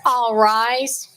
All rise.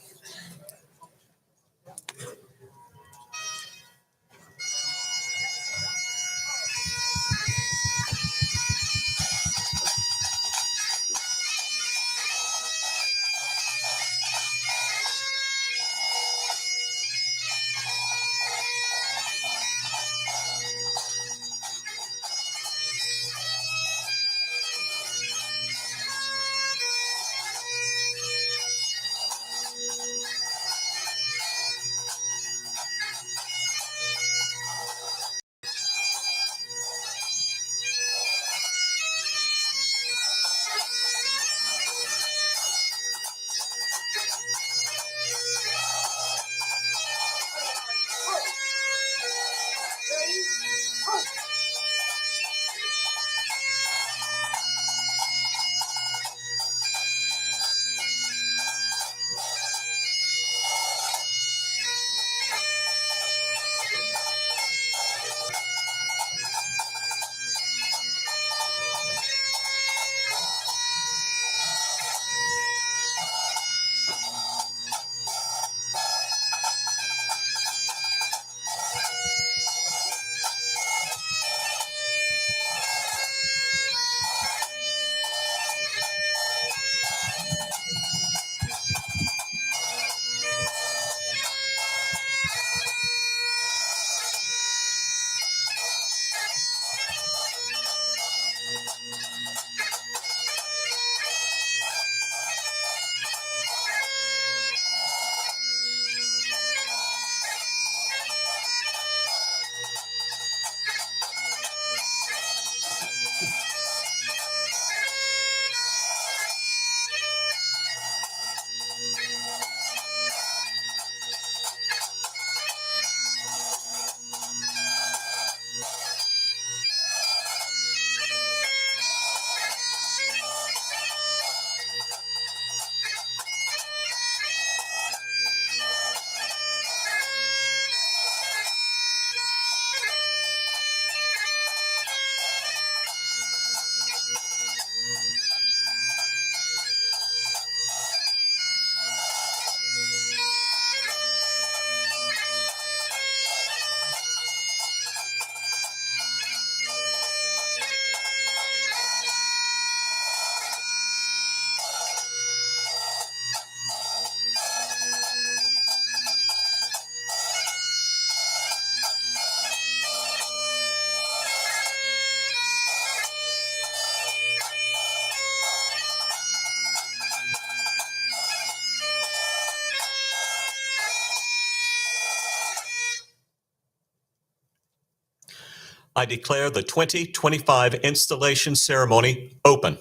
I declare the 2025 installation ceremony open.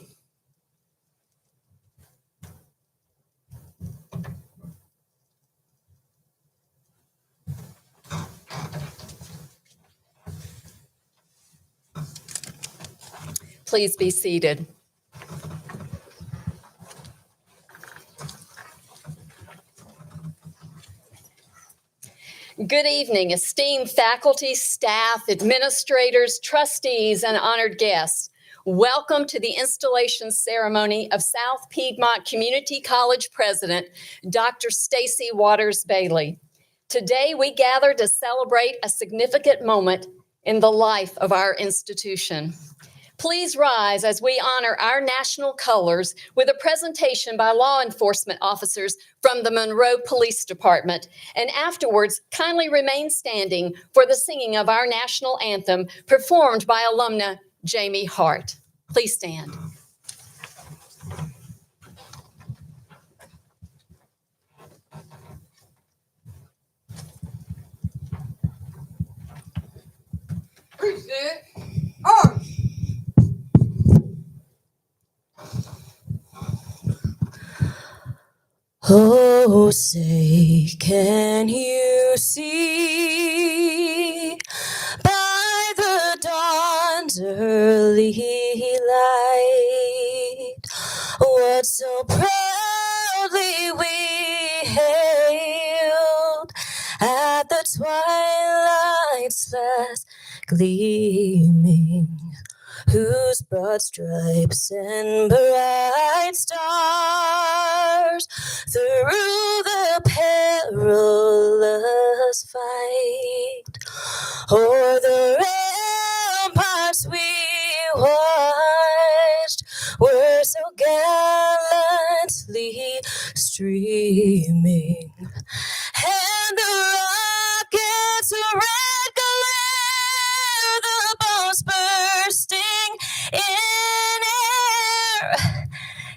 Please be seated. Good evening, esteemed faculty, staff, administrators, trustees, and honored guests. Welcome to the installation ceremony of South Piedmont Community College President, Dr. Stacy Waters-Bailey. Today, we gather to celebrate a significant moment in the life of our institution. Please rise as we honor our national colors with a presentation by law enforcement officers from the Monroe Police Department. And afterwards, kindly remain standing for the singing of our national anthem performed by alumna Jamie Hart. Please stand. Good. On. Oh, say, can you see by the dawn's early light what so proudly we hailed at the twilight's last gleaming, whose broad stripes and bright stars through the perilous fight o'er the ramparts we watched were so gallantly streaming, and the rocket's red glare, the bombs bursting in air,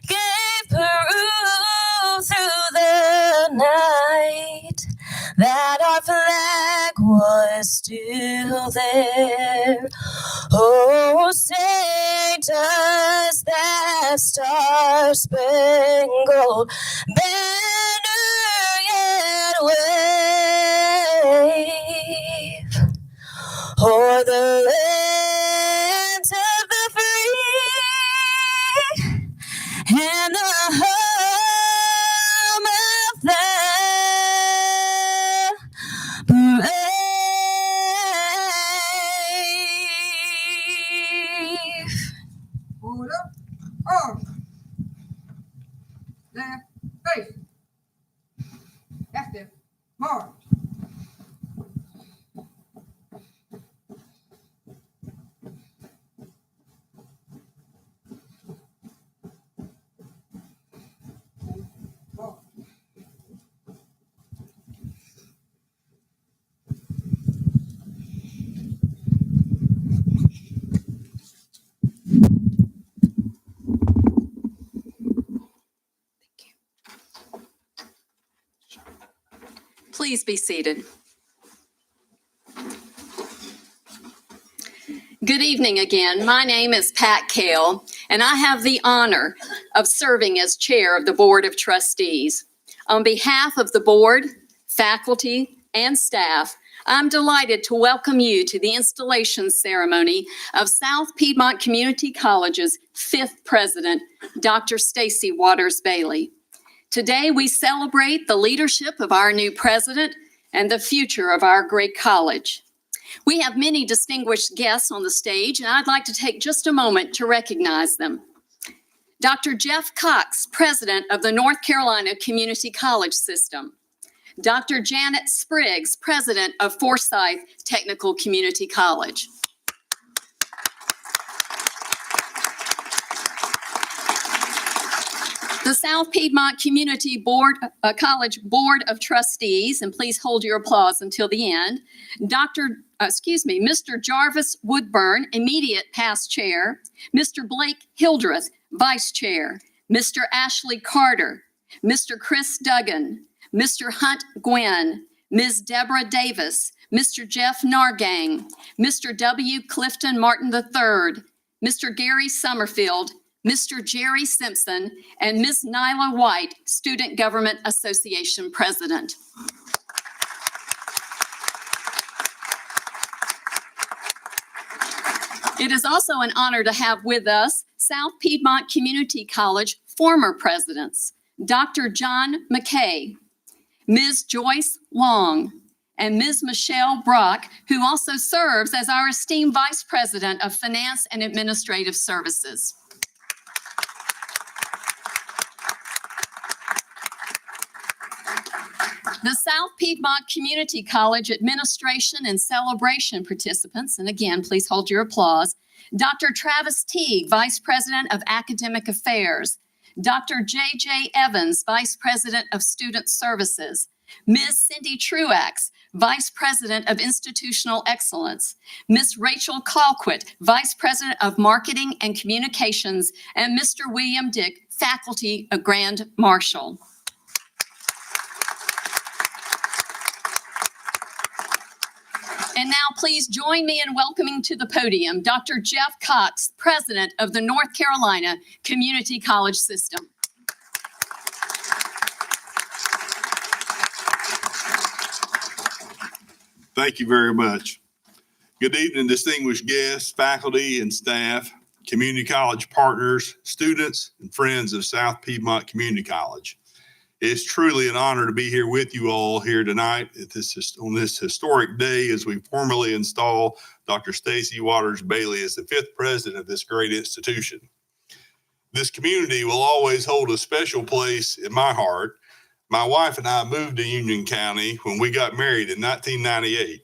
gave proof through the night that our flag was still there. Oh, say, does that star-spangled banner yet wave o'er the lands of the free and the home of the brave? Hold up. On. Left. Face. Active. March. Please be seated. Good evening again. My name is Pat Kale, and I have the honor of serving as chair of the Board of Trustees. On behalf of the board, faculty, and staff, I'm delighted to welcome you to the installation ceremony of South Piedmont Community College's 5th president, Dr. Stacy Waters-Bailey. Today, we celebrate the leadership of our new president and the future of our great college. We have many distinguished guests on the stage, and I'd like to take just a moment to recognize them. Dr. Jeff Cox, president of the North Carolina Community College System. Dr. Janet Spriggs, president of Forsyth Technical Community College. The South Piedmont Community College Board of Trustees, and please hold your applause until the end. Mr. Jarvis Woodburn, immediate past chair. Mr. Blake Hildreth, vice chair. Mr. Ashley Carter. Mr. Chris Duggan. Mr. Hunt Gwynn. Ms. Deborah Davis. Mr. Jeff Nargang. Mr. W. Clifton Martin III. Mr. Gary Summerfield. Mr. Jerry Simpson, and Ms. Nyla White, Student Government Association President. It is also an honor to have with us South Piedmont Community College former presidents, Dr. John McKay, Ms. Joyce Long, and Ms. Michelle Brock, who also serves as our esteemed Vice President of Finance and Administrative Services. The South Piedmont Community College administration and celebration participants, and again, please hold your applause. Dr. Travis Teague, Vice President of Academic Affairs. Dr. J.J. Evans, Vice President of Student Services. Ms. Cindy Truax, Vice President of Institutional Excellence. Ms. Rachel Colquitt, Vice President of Marketing and Communications. And Mr. William Dick, Faculty of Grand Marshal. And now please join me in welcoming to the podium Dr. Jeff Cox, President of the North Carolina Community College System. Thank you very much. Good evening, distinguished guests, faculty and staff, community college partners, students, and friends of South Piedmont Community College. It's truly an honor to be here with you all here tonight on this historic day as we formally install Dr. Stacy Waters-Bailey as the 5th president of this great institution. This community will always hold a special place in my heart. My wife and I moved to Union County when we got married in 1998.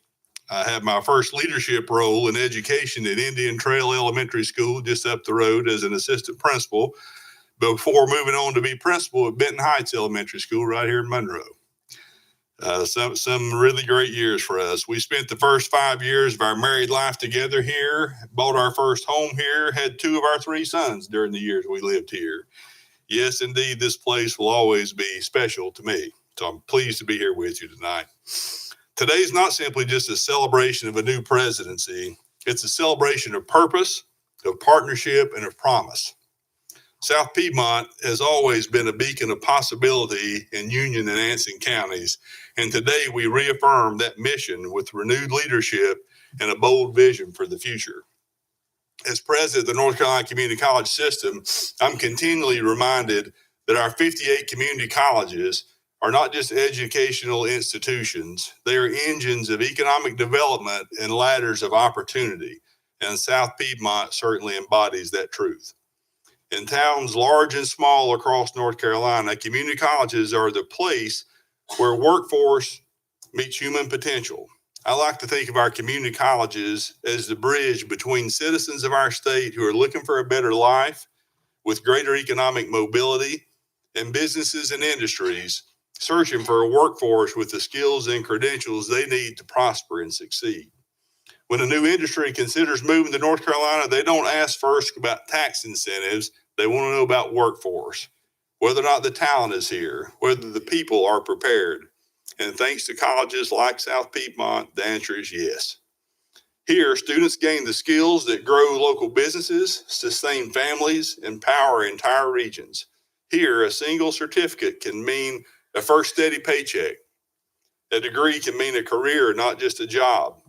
I had my first leadership role in education at Indian Trail Elementary School just up the road as an assistant principal before moving on to be principal at Benton Heights Elementary School right here in Monroe. Some really great years for us. We spent the first 5 years of our married life together here, bought our first home here, had 2 of our 3 sons during the years we lived here. Yes, indeed, this place will always be special to me. So I'm pleased to be here with you tonight. Today's not simply just a celebration of a new presidency. It's a celebration of purpose, of partnership, and of promise. South Piedmont has always been a beacon of possibility in Union and Anson counties, and today we reaffirm that mission with renewed leadership and a bold vision for the future. As president of the North Carolina Community College System, I'm continually reminded that our 58 community colleges are not just educational institutions, they are engines of economic development and ladders of opportunity, and South Piedmont certainly embodies that truth. In towns large and small across North Carolina, community colleges are the place where workforce meets human potential. I like to think of our community colleges as the bridge between citizens of our state who are looking for a better life with greater economic mobility and businesses and industries searching for a workforce with the skills and credentials they need to prosper and succeed. When a new industry considers moving to North Carolina, they don't ask first about tax incentives. They want to know about workforce, whether or not the talent is here, whether the people are prepared. And thanks to colleges like South Piedmont, the answer is yes. Here, students gain the skills that grow local businesses, sustain families, and power entire regions. Here, a single certificate can mean a first steady paycheck. A degree can mean a career, not just a job.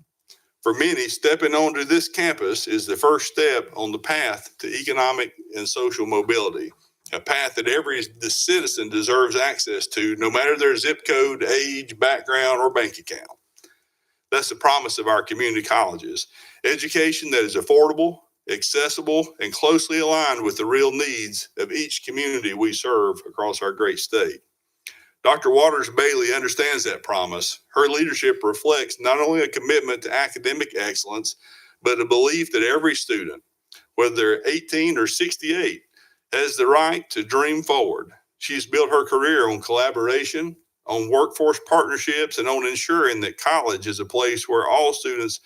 For many, stepping onto this campus is the first step on the path to economic and social mobility, a path that every citizen deserves access to, no matter their zip code, age, background, or bank account. That's the promise of our community colleges. Education that is affordable, accessible, and closely aligned with the real needs of each community we serve across our great state. Dr. Waters-Bailey understands that promise. Her leadership reflects not only a commitment to academic excellence, but a belief that every student, whether they're 18 or 68, has the right to dream forward. She's built her career on collaboration, on workforce partnerships, and on ensuring that college is a place where all students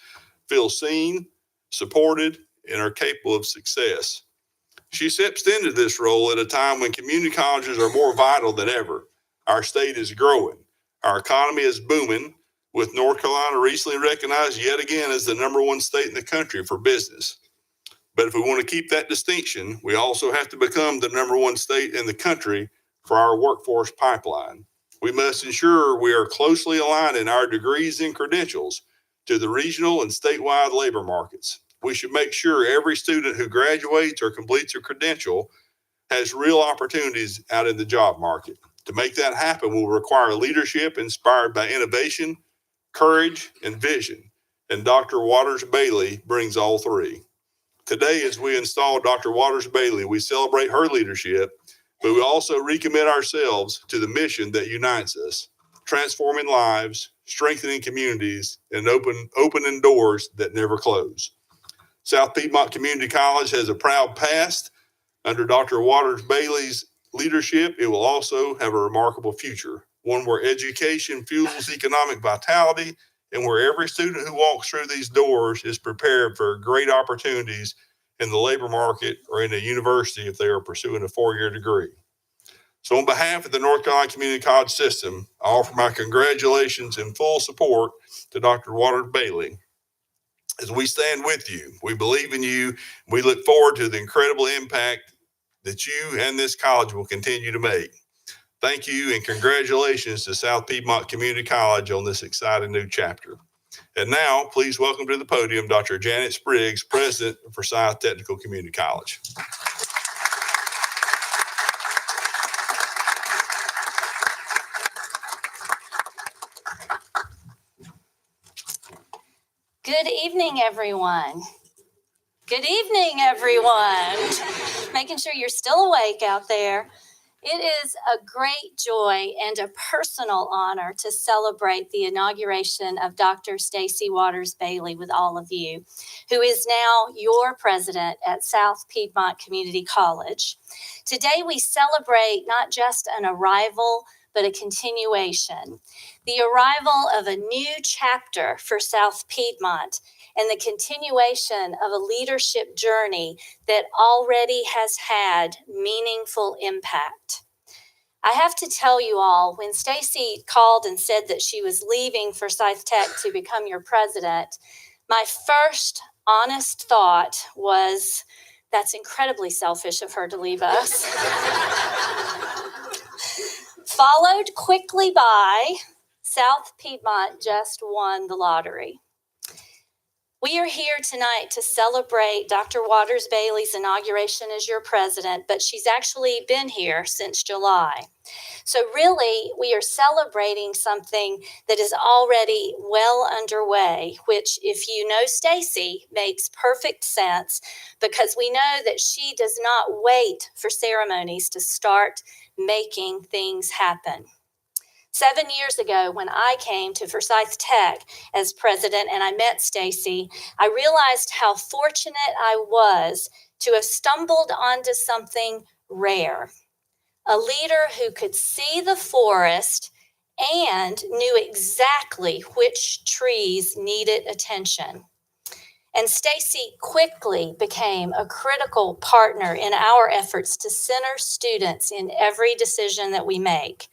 feel seen, supported, and are capable of success. She steps into this role at a time when community colleges are more vital than ever. Our state is growing. Our economy is booming, with North Carolina recently recognized yet again as the #1 state in the country for business. But if we want to keep that distinction, we also have to become the #1 state in the country for our workforce pipeline. We must ensure we are closely aligning our degrees and credentials to the regional and statewide labor markets. We should make sure every student who graduates or completes a credential has real opportunities out in the job market. To make that happen will require leadership inspired by innovation, courage, and vision. And Dr. Waters-Bailey brings all 3. Today, as we install Dr. Waters-Bailey, we celebrate her leadership, but we also recommit ourselves to the mission that unites us, transforming lives, strengthening communities, and opening doors that never close. South Piedmont Community College has a proud past. Under Dr. Waters-Bailey's leadership, it will also have a remarkable future, one where education fuels economic vitality and where every student who walks through these doors is prepared for great opportunities in the labor market or in a university if they are pursuing a 4-year degree. So on behalf of the North Carolina Community College System, I offer my congratulations and full support to Dr. Waters-Bailey as we stand with you. We believe in you. We look forward to the incredible impact that you and this college will continue to make. Thank you and congratulations to South Piedmont Community College on this exciting new chapter. And now, please welcome to the podium Dr. Janet Spriggs, President of Forsyth Technical Community College. Good evening, everyone. Good evening, everyone. Making sure you're still awake out there. It is a great joy and a personal honor to celebrate the inauguration of Dr. Stacy Waters-Bailey with all of you, who is now your president at South Piedmont Community College. Today, we celebrate not just an arrival, but a continuation. The arrival of a new chapter for South Piedmont and the continuation of a leadership journey that already has had meaningful impact. I have to tell you all, when Stacy called and said that she was leaving Forsyth Tech to become your president, my first honest thought was, that's incredibly selfish of her to leave us. Followed quickly by South Piedmont just won the lottery. We are here tonight to celebrate Dr. Waters-Bailey's inauguration as your president, but she's actually been here since July. So really, we are celebrating something that is already well underway, which, if you know Stacy, makes perfect sense because we know that she does not wait for ceremonies to start making things happen. 7 years ago, when I came to Forsyth Tech as president and I met Stacy, I realized how fortunate I was to have stumbled onto something rare. A leader who could see the forest and knew exactly which trees needed attention. And Stacy quickly became a critical partner in our efforts to center students in every decision that we make.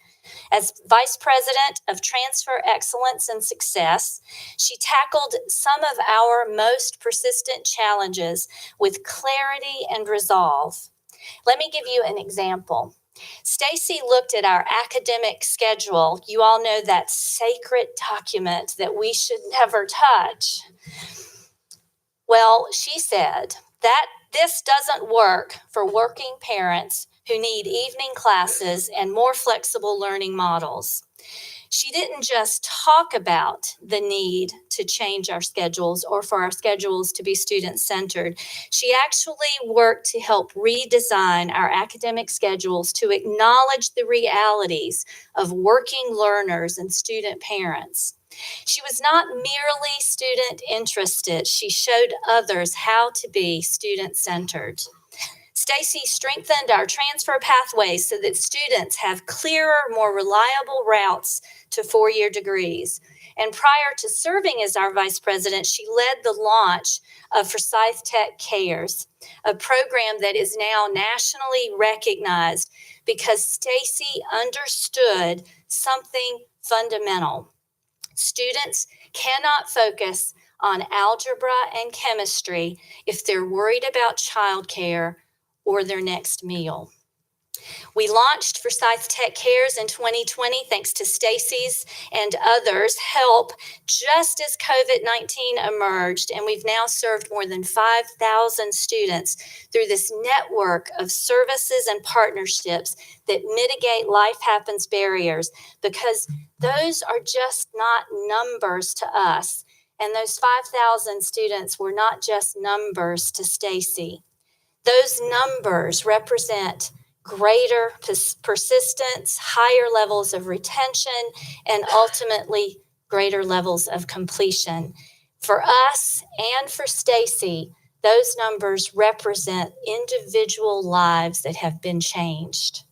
As Vice President of Transfer Excellence and Success, she tackled some of our most persistent challenges with clarity and resolve. Let me give you an example. Stacy looked at our academic schedule. You all know that sacred document that we should never touch. Well, she said that this doesn't work for working parents who need evening classes and more flexible learning models. She didn't just talk about the need to change our schedules or for our schedules to be student-centered. She actually worked to help redesign our academic schedules to acknowledge the realities of working learners and student parents. She was not merely student interested. She showed others how to be student-centered. Stacy strengthened our transfer pathways so that students have clearer, more reliable routes to four-year degrees. And prior to serving as our vice president, she led the launch of Forsyth Tech Cares, a program that is now nationally recognized because Stacy understood something fundamental. Students cannot focus on algebra and chemistry if they're worried about childcare or their next meal. We launched Forsyth Tech Cares in 2020 thanks to Stacy's and others' help just as COVID-19 emerged, and we've now served more than 5,000 students through this network of services and partnerships that mitigate life happens barriers, because those are just not numbers to us. And those 5,000 students were not just numbers to Stacy. Those numbers represent greater persistence, higher levels of retention, and ultimately greater levels of completion. For us and for Stacy, those numbers represent individual lives that have been changed.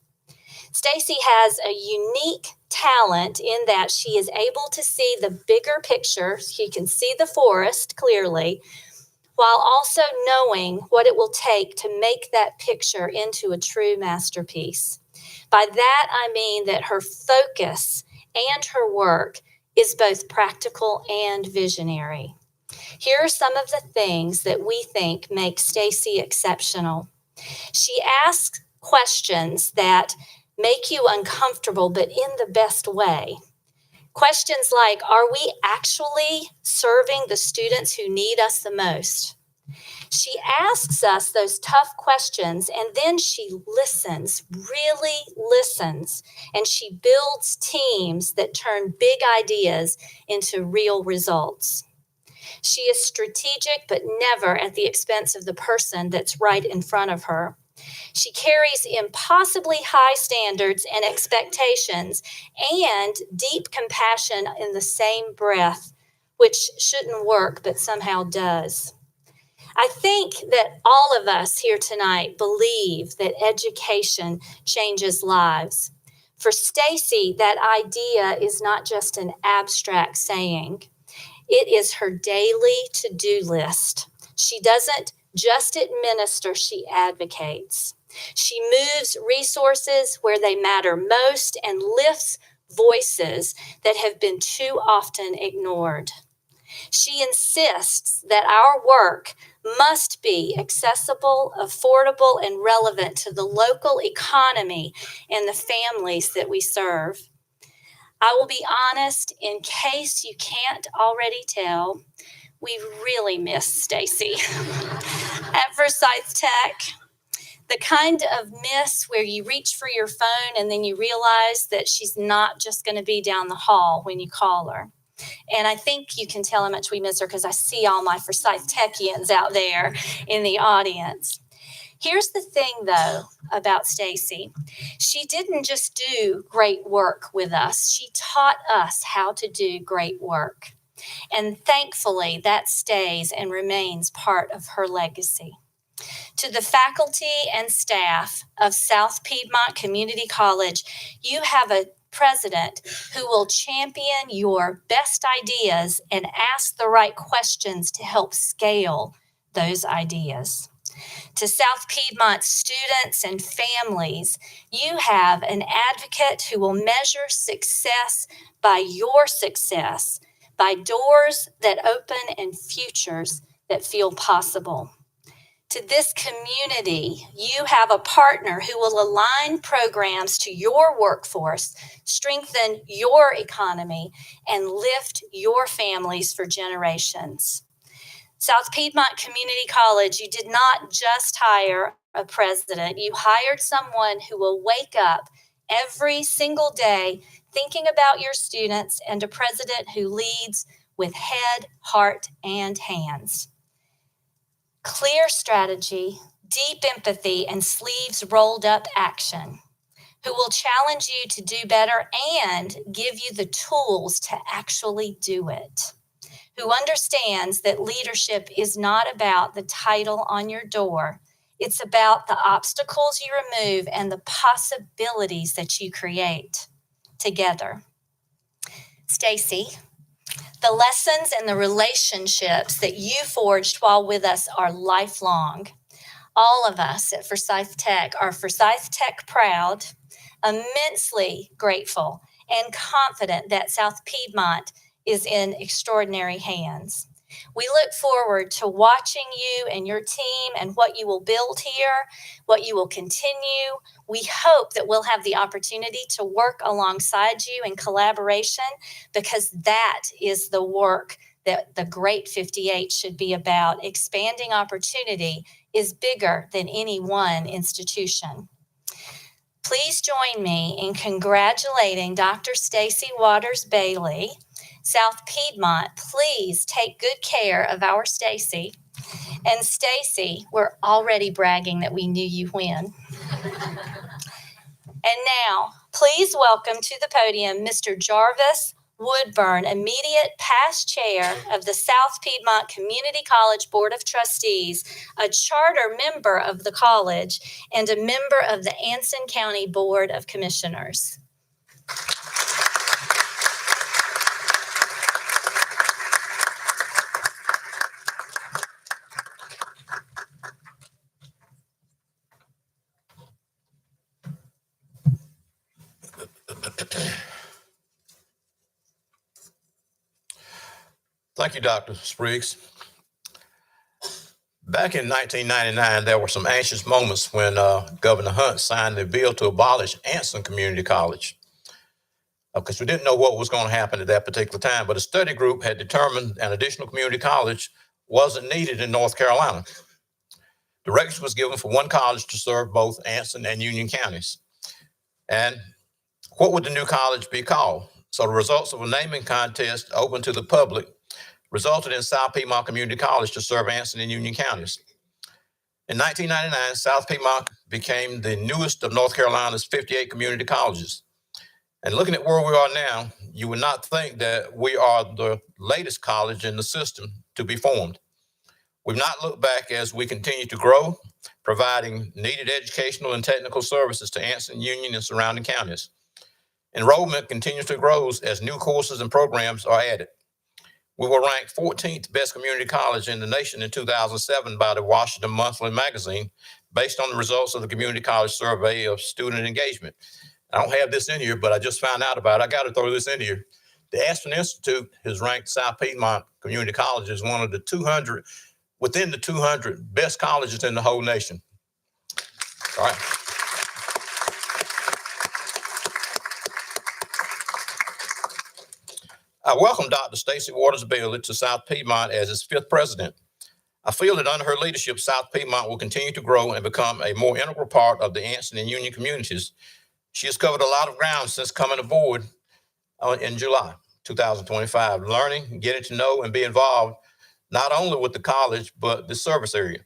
Stacy has a unique talent in that she is able to see the bigger picture. She can see the forest clearly, while also knowing what it will take to make that picture into a true masterpiece. By that, I mean that her focus and her work is both practical and visionary. Here are some of the things that we think make Stacy exceptional. She asks questions that make you uncomfortable, but in the best way. Questions like, are we actually serving the students who need us the most? She asks us those tough questions, and then she listens, really listens, and she builds teams that turn big ideas into real results. She is strategic, but never at the expense of the person that's right in front of her. She carries impossibly high standards and expectations and deep compassion in the same breath, which shouldn't work, but somehow does. I think that all of us here tonight believe that education changes lives. For Stacy, that idea is not just an abstract saying. It is her daily to-do list. She doesn't just administer, she advocates. She moves resources where they matter most and lifts voices that have been too often ignored. She insists that our work must be accessible, affordable, and relevant to the local economy and the families that we serve. I will be honest, in case you can't already tell, we really miss Stacy at Forsyth Tech. The kind of miss where you reach for your phone and then you realize that she's not just going to be down the hall when you call her. And I think you can tell how much we miss her because I see all my Forsyth Techians out there in the audience. Here's the thing, though, about Stacy. She didn't just do great work with us. She taught us how to do great work. And thankfully, that stays and remains part of her legacy. To the faculty and staff of South Piedmont Community College, you have a president who will champion your best ideas and ask the right questions to help scale those ideas. To South Piedmont students and families, you have an advocate who will measure success by your success, by doors that open and futures that feel possible. To this community, you have a partner who will align programs to your workforce, strengthen your economy, and lift your families for generations. South Piedmont Community College, you did not just hire a president, you hired someone who will wake up every single day thinking about your students, and a president who leads with head, heart, and hands. Clear strategy, deep empathy, and sleeves rolled up action, who will challenge you to do better and give you the tools to actually do it, who understands that leadership is not about the title on your door. It's about the obstacles you remove and the possibilities that you create together. Stacy, the lessons and the relationships that you forged while with us are lifelong. All of us at Forsyth Tech are Forsyth Tech proud, immensely grateful, and confident that South Piedmont is in extraordinary hands. We look forward to watching you and your team and what you will build here, what you will continue. We hope that we'll have the opportunity to work alongside you in collaboration, because that is the work that the Great 58 should be about. Expanding opportunity is bigger than any one institution. Please join me in congratulating Dr. Stacy Waters-Bailey. South Piedmont, please take good care of our Stacy. And Stacy, we're already bragging that we knew you when. And now, please welcome to the podium Mr. Jarvis Woodburn, immediate past chair of the South Piedmont Community College Board of Trustees, a charter member of the college, and a member of the Anson County Board of Commissioners. Thank you, Dr. Spriggs. Back in 1999, there were some anxious moments when Governor Hunt signed the bill to abolish Anson Community College, because we didn't know what was going to happen at that particular time. But a study group had determined an additional community college wasn't needed in North Carolina. Direction was given for one college to serve both Anson and Union counties. And what would the new college be called? So the results of a naming contest open to the public resulted in South Piedmont Community College to serve Anson and Union counties. In 1999, South Piedmont became the newest of North Carolina's 58 community colleges. And looking at where we are now, you would not think that we are the latest college in the system to be formed. We've not looked back as we continue to grow, providing needed educational and technical services to Anson, Union, and surrounding counties. Enrollment continues to grow as new courses and programs are added. We were ranked 14th best community college in the nation in 2007 by the Washington Monthly magazine, based on the results of the community college survey of student engagement. I don't have this in here, but I just found out about it. I got to throw this in here. The Aspen Institute has ranked South Piedmont Community College as one of the 200, within the 200 best colleges in the whole nation. All right. I welcome Dr. Stacy Waters-Bailey to South Piedmont as its 5th president. I feel that under her leadership, South Piedmont will continue to grow and become a more integral part of the Anson and Union communities. She has covered a lot of ground since coming aboard in July 2025, learning, getting to know, and be involved not only with the college, but the service area.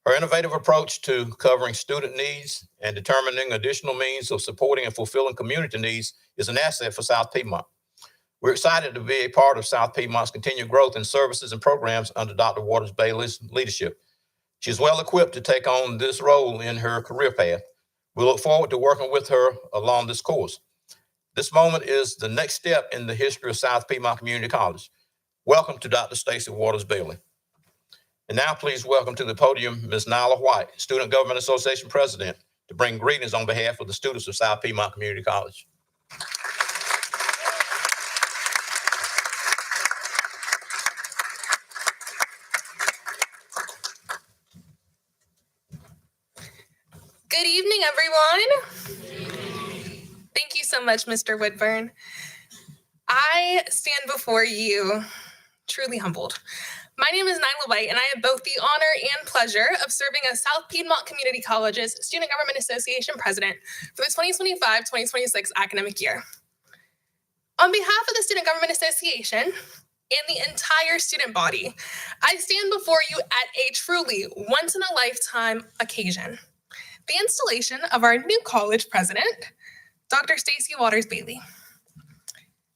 Her innovative approach to covering student needs and determining additional means of supporting and fulfilling community needs is an asset for South Piedmont. We're excited to be a part of South Piedmont's continued growth in services and programs under Dr. Waters-Bailey's leadership. She's well equipped to take on this role in her career path. We look forward to working with her along this course. This moment is the next step in the history of South Piedmont Community College. Welcome to Dr. Stacy Waters-Bailey. And now please welcome to the podium Ms. Nyla White, Student Government Association President, to bring greetings on behalf of the students of South Piedmont Community College. Good evening, everyone. Thank you so much, Mr. Woodburn. I stand before you truly humbled. My name is Nyla White, and I have both the honor and pleasure of serving as South Piedmont Community College's Student Government Association President for the 2025-2026 academic year. On behalf of the Student Government Association and the entire student body, I stand before you at a truly once-in-a-lifetime occasion: the installation of our new college president, Dr. Stacy Waters-Bailey.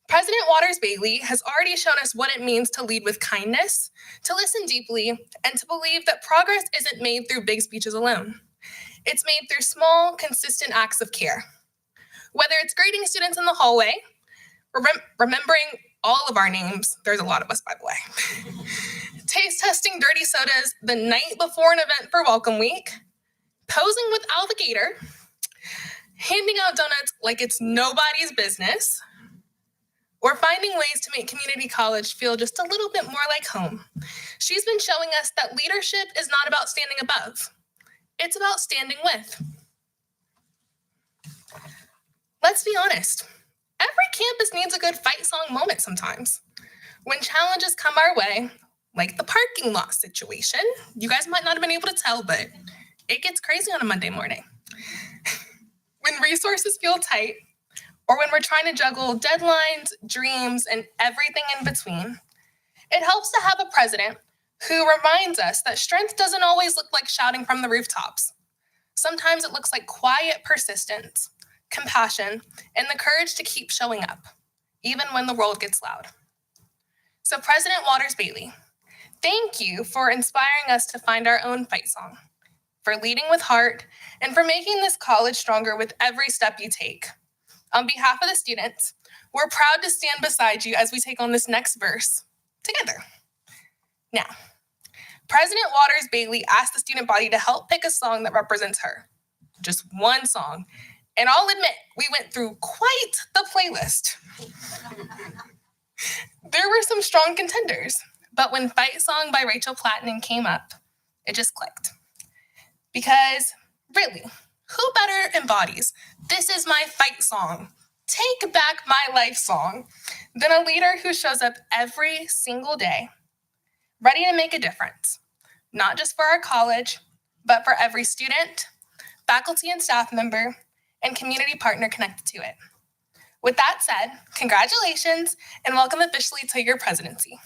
President Waters-Bailey has already shown us what it means to lead with kindness, to listen deeply, and to believe that progress isn't made through big speeches alone. It's made through small, consistent acts of care. Whether it's grading students in the hallway, remembering all of our names, there's a lot of us, by the way, taste testing dirty sodas the night before an event for Welcome Week, posing with Alligator, handing out donuts like it's nobody's business, or finding ways to make community college feel just a little bit more like home. She's been showing us that leadership is not about standing above. It's about standing with. Let's be honest. Every campus needs a good fight song moment sometimes. When challenges come our way, like the parking lot situation, you guys might not have been able to tell, but it gets crazy on a Monday morning. When resources feel tight, or when we're trying to juggle deadlines, dreams, and everything in between, it helps to have a president who reminds us that strength doesn't always look like shouting from the rooftops. Sometimes it looks like quiet persistence, compassion, and the courage to keep showing up, even when the world gets loud. So President Waters-Bailey, thank you for inspiring us to find our own fight song, for leading with heart, and for making this college stronger with every step you take. On behalf of the students, we're proud to stand beside you as we take on this next verse together. Now, President Waters-Bailey asked the student body to help pick a song that represents her. Just one song. And I'll admit, we went through quite the playlist. There were some strong contenders, but when Fight Song by Rachel Platten came up, It just clicked. Because really, who better embodies "this is my fight song, take back my life song" than a leader who shows up every single day, ready to make a difference, not just for our college, but for every student, faculty and staff member, and community partner connected to it. With that said, congratulations and welcome officially to your presidency.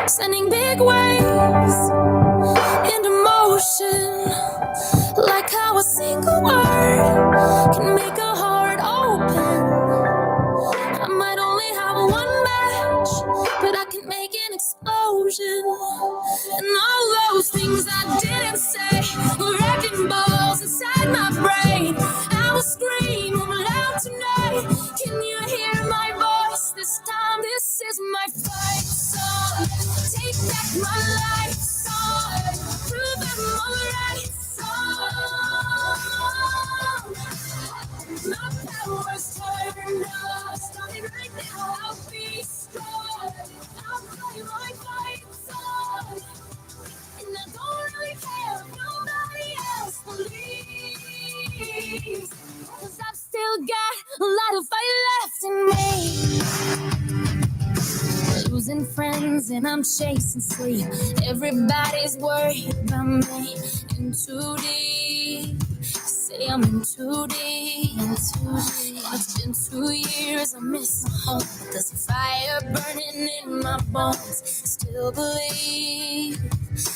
Sending big waves into motion, like how a single word can make a heart open. I might only have one match, but I can make an explosion. And all those things I didn't say were wrecking balls inside my brain. I will scream loud tonight. Can you hear my voice this time? This is my fight song. Take back my life song. Prove I'm alright song. My power's turned up. Starting right now, I'll be strong. I'll play my fight song. And I don't really care if nobody else believes. 'Cause I've still got a lot of fight left in me. Losing friends and I'm chasing sleep. Everybody's worried about me. In too deep. Say I'm in too deep. It's been 2 years, I miss my home. But there's a fire burning in my bones. Still believe.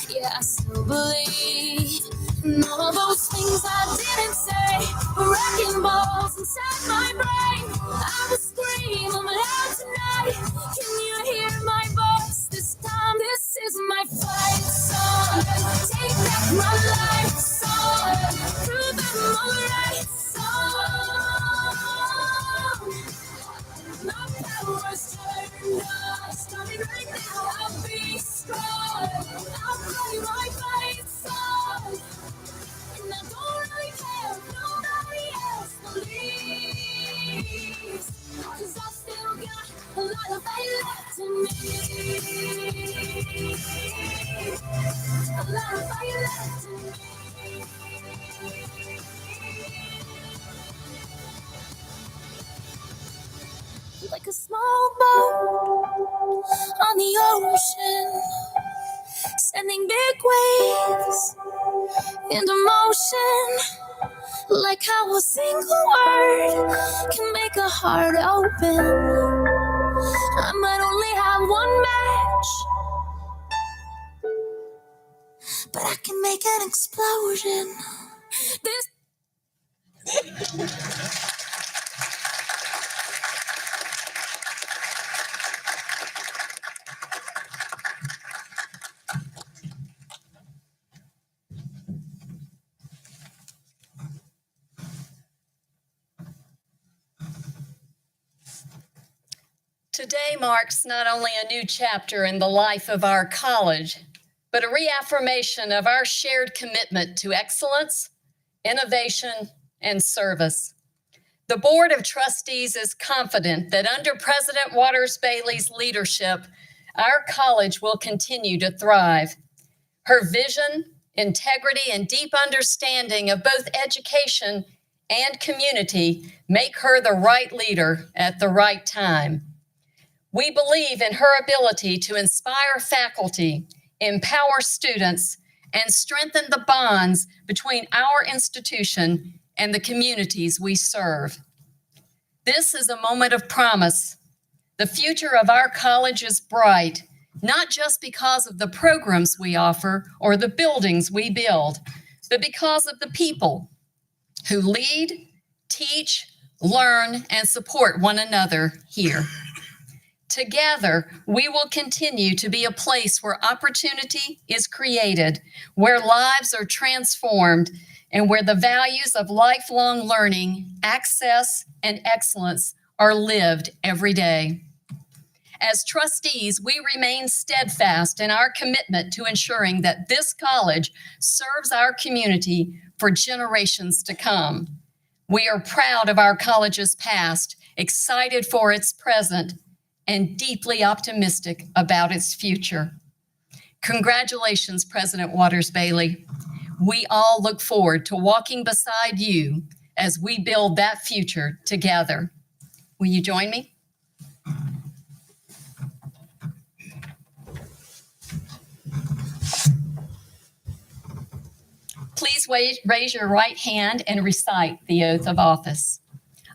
Yeah, I still believe. And all those things I didn't say were wrecking balls inside my brain. I will scream loud tonight. Can you hear my voice this time? This is my fight song. Take back my life song. Prove I'm alright song. My power's turned up. Starting right now, I'll be strong. I'll play my fight song. And I don't really care if nobody else believes. 'Cause I've still got a lot of fight left in me. A lot of fight left in me. Like a small boat on the ocean, sending big waves into motion, like how a single word can make a heart open. I might only have one match, but I can make an explosion. This Today marks not only a new chapter in the life of our college, but a reaffirmation of our shared commitment to excellence, innovation, and service. The Board of Trustees is confident that under President Waters-Bailey's leadership, our college will continue to thrive. Her vision, integrity, and deep understanding of both education and community make her the right leader at the right time. We believe in her ability to inspire faculty, empower students, and strengthen the bonds between our institution and the communities we serve. This is a moment of promise. The future of our college is bright, not just because of the programs we offer or the buildings we build, but because of the people who lead, teach, learn, and support one another here. Together, we will continue to be a place where opportunity is created, where lives are transformed, and where the values of lifelong learning, access, and excellence are lived every day. As trustees, we remain steadfast in our commitment to ensuring that this college serves our community for generations to come. We are proud of our college's past, excited for its present, and deeply optimistic about its future. Congratulations, President Waters-Bailey. We all look forward to walking beside you as we build that future together. Will you join me? Please raise your right hand and recite the oath of office.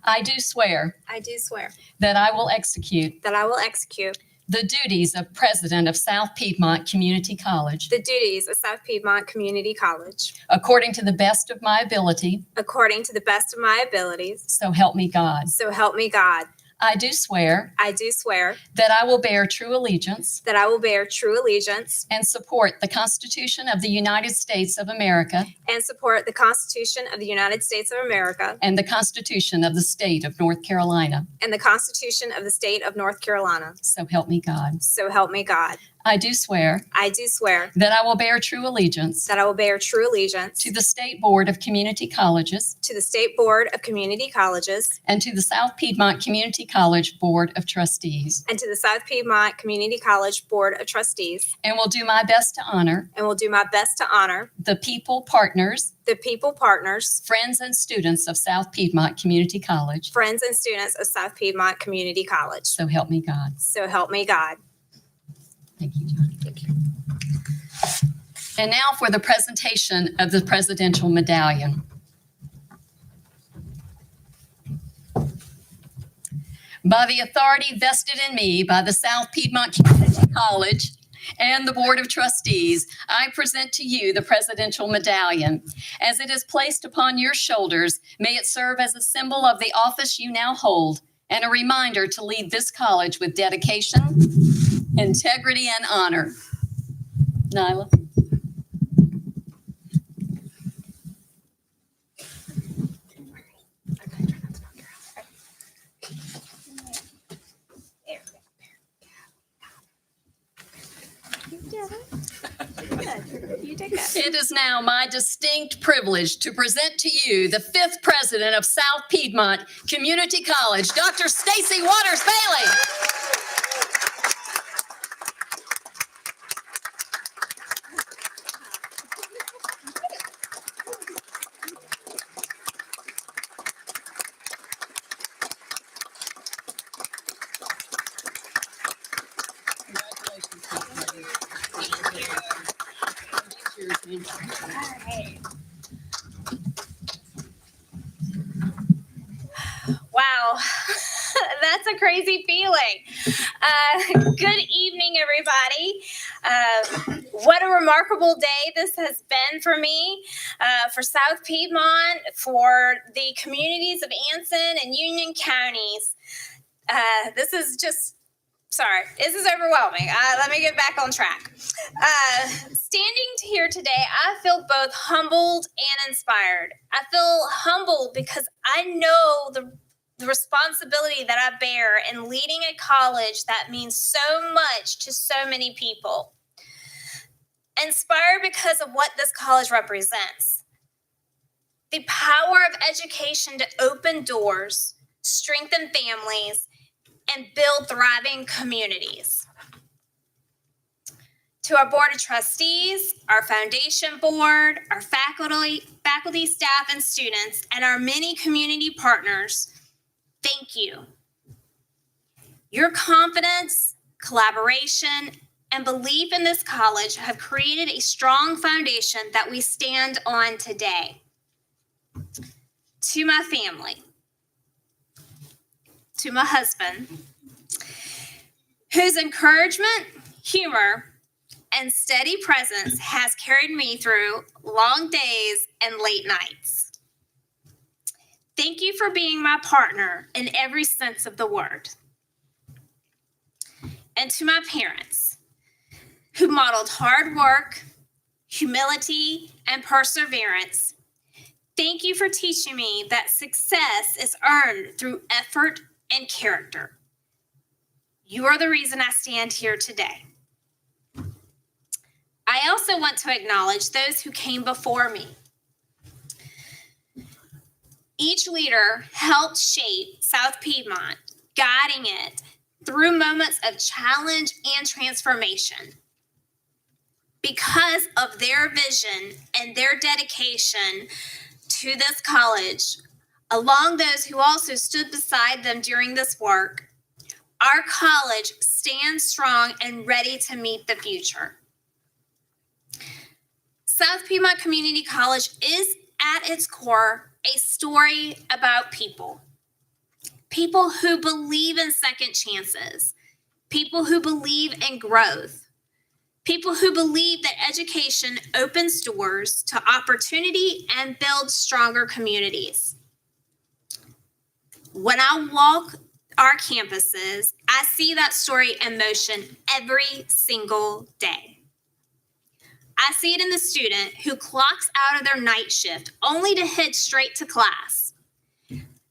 I do swear I do swear that I will execute that I will execute the duties of President of South Piedmont Community College the duties of South Piedmont Community College according to the best of my ability, according to the best of my abilities. so help me God. So help me God. I do swear I do swear that I will bear true allegiance that I will bear true allegiance and support the Constitution of the United States of America and support the Constitution of the United States of America and the Constitution of the State of North Carolina. and the Constitution of the State of North Carolina. So help me God. So help me God. I do swear I do swear that I will bear true allegiance that I will bear true allegiance to the State Board of Community Colleges to the State Board of Community Colleges and to the South Piedmont Community College Board of Trustees, and to the South Piedmont Community College Board of Trustees, and will do my best to honor and will do my best to honor the people, partners, the people, partners, friends, and students of South Piedmont Community College. friends, and students of South Piedmont Community College. So help me God. So help me God. Thank you, John. Thank you. And now for the presentation of the Presidential Medallion. By the authority vested in me by the South Piedmont Community College and the Board of Trustees, I present to you the Presidential Medallion. As it is placed upon your shoulders, may it serve as a symbol of the office you now hold and a reminder to lead this college with dedication, integrity, and honor. Nyla. It is now my distinct privilege to present to you the 5th president of South Piedmont Community College, Dr. Stacy Waters-Bailey. Wow, that's a crazy feeling. Good evening, everybody. What a remarkable day this has been for me, for South Piedmont, for the communities of Anson and Union counties. This is overwhelming. Let me get back on track. Standing here today, I feel both humbled and inspired. I feel humbled because I know the responsibility that I bear in leading a college that means so much to so many people. Inspired because of what this college represents. The power of education to open doors, strengthen families, and build thriving communities. To our Board of Trustees, our Foundation Board, our faculty, staff, and students, and our many community partners, thank you. Your confidence, collaboration, and belief in this college have created a strong foundation that we stand on today. To my family, to my husband, whose encouragement, humor, and steady presence has carried me through long days and late nights. Thank you for being my partner in every sense of the word. And to my parents, who modeled hard work, humility, and perseverance, thank you for teaching me that success is earned through effort and character. You are the reason I stand here today. I also want to acknowledge those who came before me. Each leader helped shape South Piedmont, guiding it through moments of challenge and transformation. Because of their vision and their dedication to this college, along those who also stood beside them during this work, our college stands strong and ready to meet the future. South Piedmont Community College is at its core a story about people. People who believe in second chances, people who believe in growth, people who believe that education opens doors to opportunity and builds stronger communities. When I walk our campuses, I see that story in motion every single day. I see it in the student who clocks out of their night shift only to head straight to class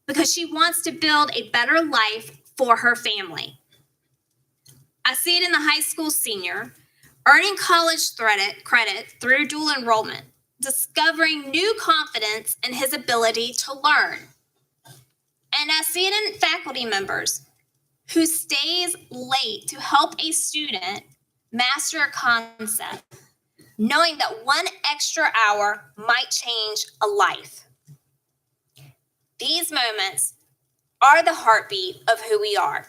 because she wants to build a better life for her family. I see it in the high school senior earning college credit through dual enrollment, discovering new confidence in his ability to learn. And I see it in faculty members who stays late to help a student master a concept, knowing that one extra hour might change a life. These moments are the heartbeat of who we are.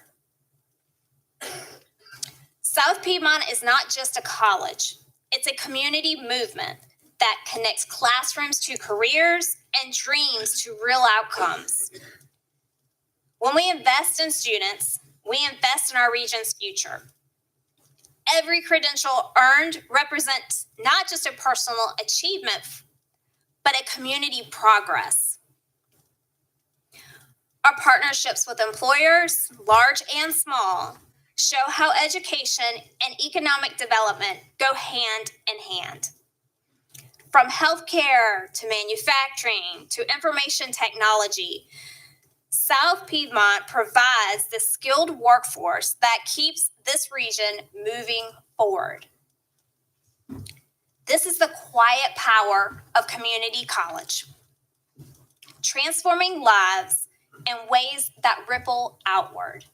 South Piedmont is not just a college, it's a community movement that connects classrooms to careers and dreams to real outcomes. When we invest in students, we invest in our region's future. Every credential earned represents not just a personal achievement, but a community progress. Our partnerships with employers, large and small, show how education and economic development go hand in hand. From healthcare to manufacturing to information technology, South Piedmont provides the skilled workforce that keeps this region moving forward. This is the quiet power of community college, transforming lives in ways that ripple outward.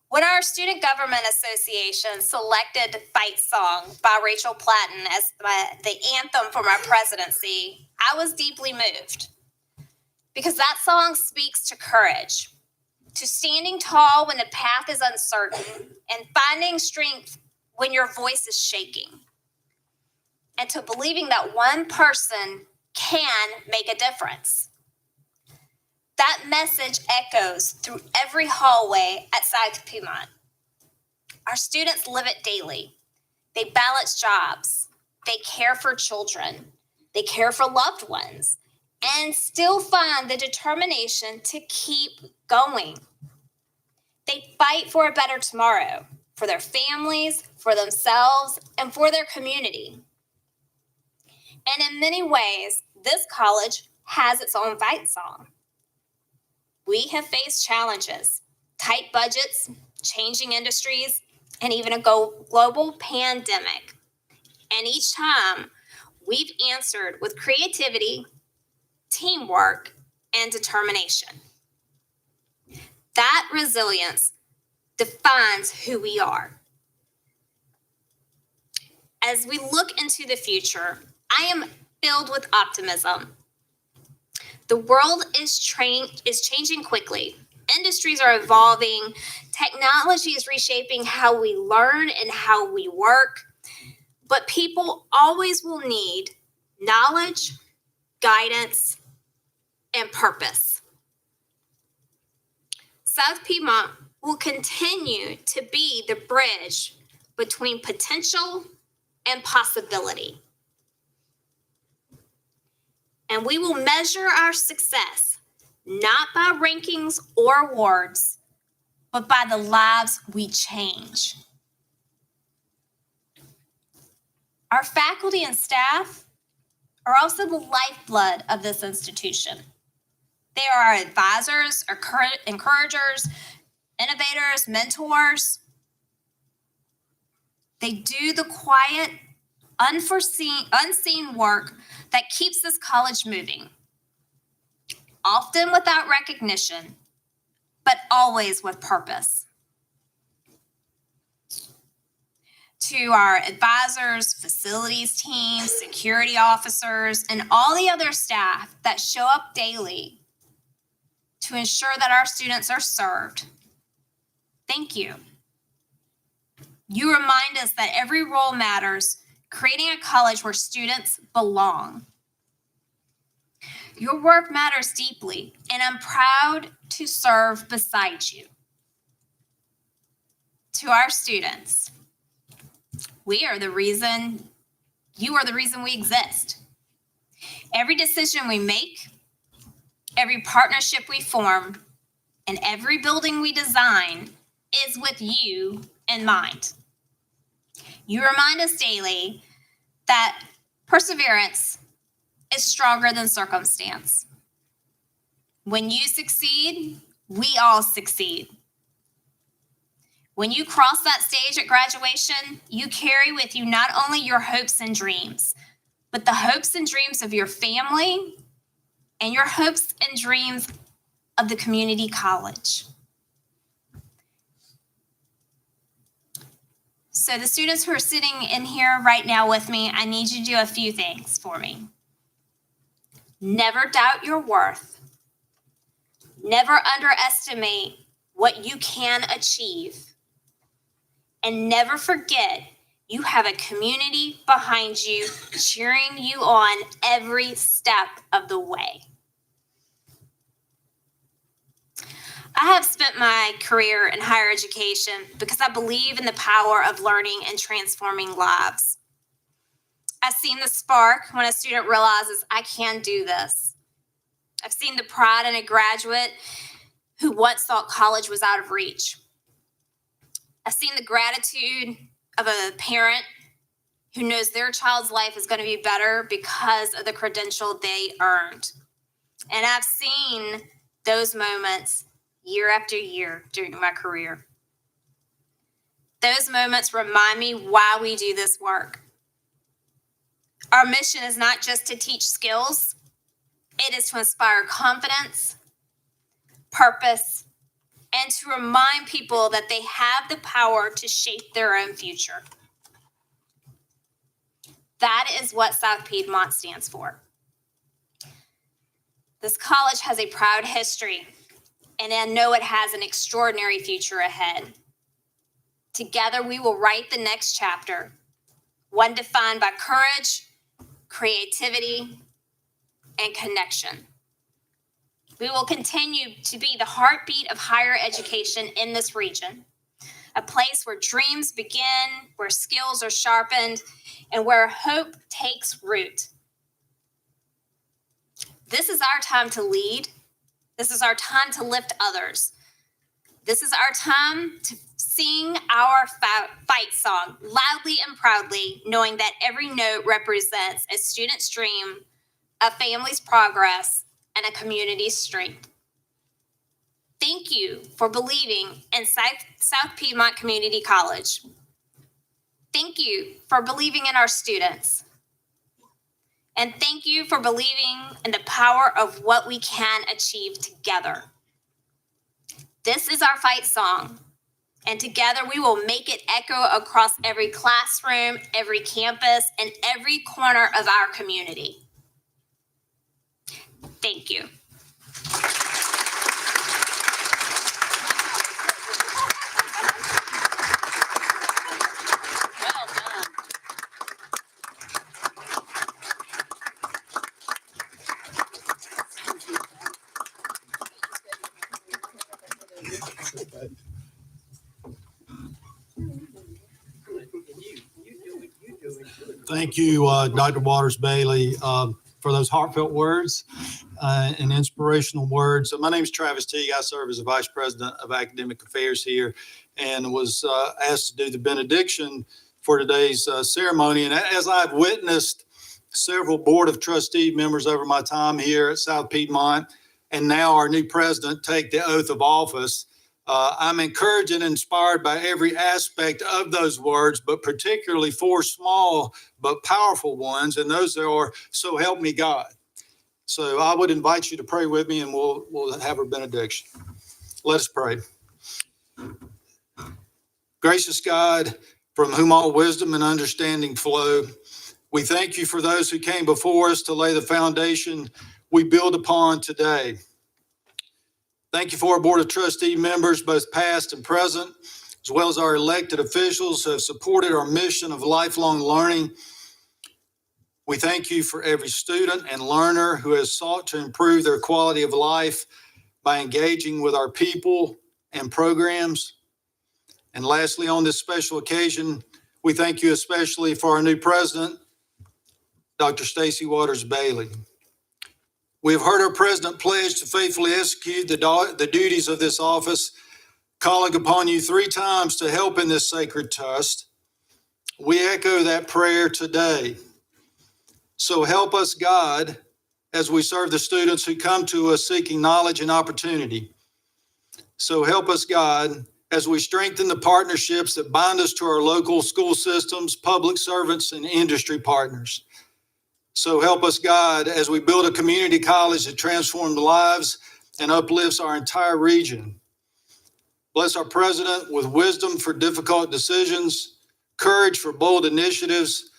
When our Student Government Association selected Fight Song by Rachel Platten as the anthem for my presidency, I was deeply moved because that song speaks to courage, to standing tall when the path is uncertain and finding strength when your voice is shaking, and to believing that one person can make a difference. That message echoes through every hallway at South Piedmont. Our students live it daily. They balance jobs, they care for children, they care for loved ones, and still find the determination to keep going. They fight for a better tomorrow, for their families, for themselves, and for their community. And in many ways, this college has its own fight song. We have faced challenges, tight budgets, changing industries, and even a global pandemic. And each time, we've answered with creativity, teamwork, and determination. That resilience defines who we are. As we look into the future, I am filled with optimism. The world is changing quickly. Industries are evolving. Technology is reshaping how we learn and how we work. But people always will need knowledge, guidance, and purpose. South Piedmont will continue to be the bridge between potential and possibility. And we will measure our success not by rankings or awards, but by the lives we change. Our faculty and staff are also the lifeblood of this institution. They are our advisors, our encouragers, innovators, mentors. They do the quiet, unseen work that keeps this college moving, often without recognition, but always with purpose. To our advisors, facilities teams, security officers, and all the other staff that show up daily to ensure that our students are served, thank you. You remind us that every role matters, creating a college where students belong. Your work matters deeply, and I'm proud to serve beside you. To our students, you are the reason we exist. Every decision we make, every partnership we form, and every building we design is with you in mind. You remind us daily that perseverance is stronger than circumstance. When you succeed, we all succeed. When you cross that stage at graduation, you carry with you not only your hopes and dreams, but the hopes and dreams of your family and your hopes and dreams of the community college. So the students who are sitting in here right now with me, I need you to do a few things for me. Never doubt your worth. Never underestimate what you can achieve. And never forget you have a community behind you cheering you on every step of the way. I have spent my career in higher education because I believe in the power of learning and transforming lives. I've seen the spark when a student realizes, I can do this. I've seen the pride in a graduate who once thought college was out of reach. I've seen the gratitude of a parent who knows their child's life is going to be better because of the credential they earned. And I've seen those moments year after year during my career. Those moments remind me why we do this work. Our mission is not just to teach skills, it is to inspire confidence, purpose, and to remind people that they have the power to shape their own future. That is what South Piedmont stands for. This college has a proud history, and I know it has an extraordinary future ahead. Together, we will write the next chapter, one defined by courage, creativity, and connection. We will continue to be the heartbeat of higher education in this region, a place where dreams begin, where skills are sharpened, and where hope takes root. This is our time to lead. This is our time to lift others. This is our time to sing our fight song loudly and proudly, knowing that every note represents a student's dream, a family's progress, and a community's strength. Thank you for believing in South Piedmont Community College. Thank you for believing in our students. And thank you for believing in the power of what we can achieve together. This is our fight song, and together we will make it echo across every classroom, every campus, and every corner of our community. Thank you. Thank you, Dr. Waters-Bailey, for those heartfelt words and inspirational words. My name is Travis Teague. I serve as the Vice President of Academic Affairs here and was asked to do the benediction for today's ceremony. And as I've witnessed several Board of Trustee members over my time here at South Piedmont, and now our new president take the oath of office, I'm encouraged and inspired by every aspect of those words, but particularly 4 small but powerful ones, and those are, so help me God. So I would invite you to pray with me, and we'll have our benediction. Let us pray. Gracious God, from whom all wisdom and understanding flow, we thank you for those who came before us to lay the foundation we build upon today. Thank you for our Board of Trustee members, both past and present, as well as our elected officials who have supported our mission of lifelong learning. We thank you for every student and learner who has sought to improve their quality of life by engaging with our people and programs. And lastly, on this special occasion, we thank you especially for our new president, Dr. Stacy Waters-Bailey. We have heard our president pledge to faithfully execute the duties of this office, calling upon you 3 times to help in this sacred trust. We echo that prayer today. So help us, God, as we serve the students who come to us seeking knowledge and opportunity. So help us, God, as we strengthen the partnerships that bind us to our local school systems, public servants, and industry partners. So help us, God, as we build a community college that transforms lives and uplifts our entire region. Bless our president with wisdom for difficult decisions, courage for bold initiatives,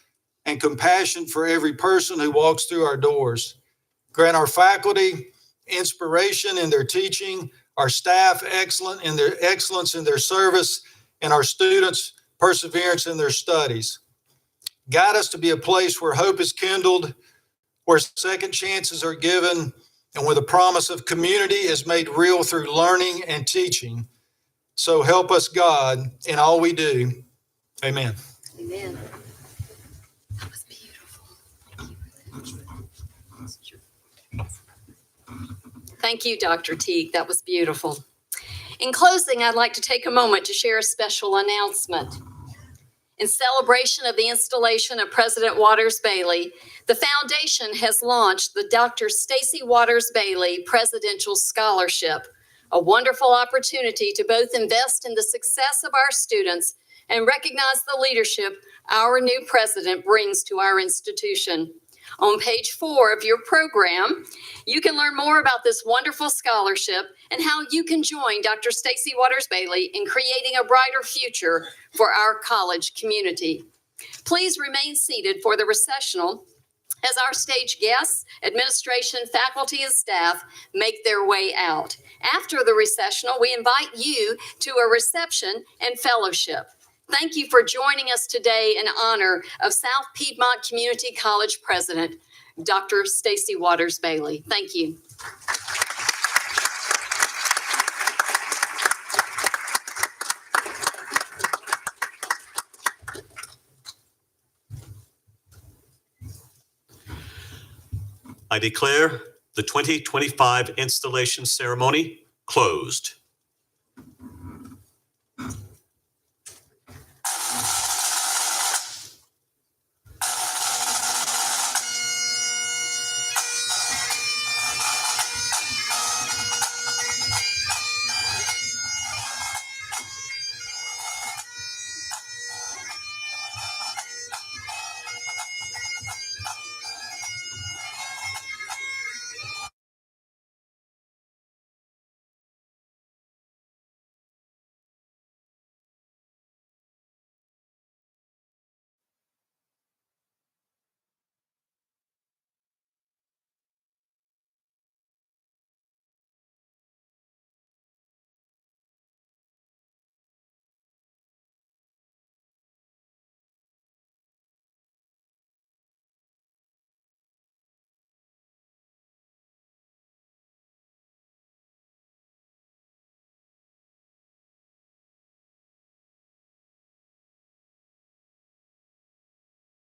and compassion for every person who walks through our doors. Grant our faculty inspiration in their teaching, our staff excellence in their service, and our students perseverance in their studies. Guide us to be a place where hope is kindled, where second chances are given, and where the promise of community is made real through learning and teaching. So help us, God, in all we do. Amen. Amen. That was beautiful. Thank you, Dr. Teague. That was beautiful. In closing, I'd like to take a moment to share a special announcement. In celebration of the installation of President Waters-Bailey, the foundation has launched the Dr. Stacy Waters-Bailey Presidential Scholarship, a wonderful opportunity to both invest in the success of our students and recognize the leadership our new president brings to our institution. On page 4 of your program, you can learn more about this wonderful scholarship and how you can join Dr. Stacy Waters-Bailey in creating a brighter future for our college community. Please remain seated for the recessional as our stage guests, administration, faculty, and staff make their way out. After the recessional, we invite you to a reception and fellowship. Thank you for joining us today in honor of South Piedmont Community College President, Dr. Stacy Waters-Bailey. Thank you. I declare the 2025 installation ceremony closed.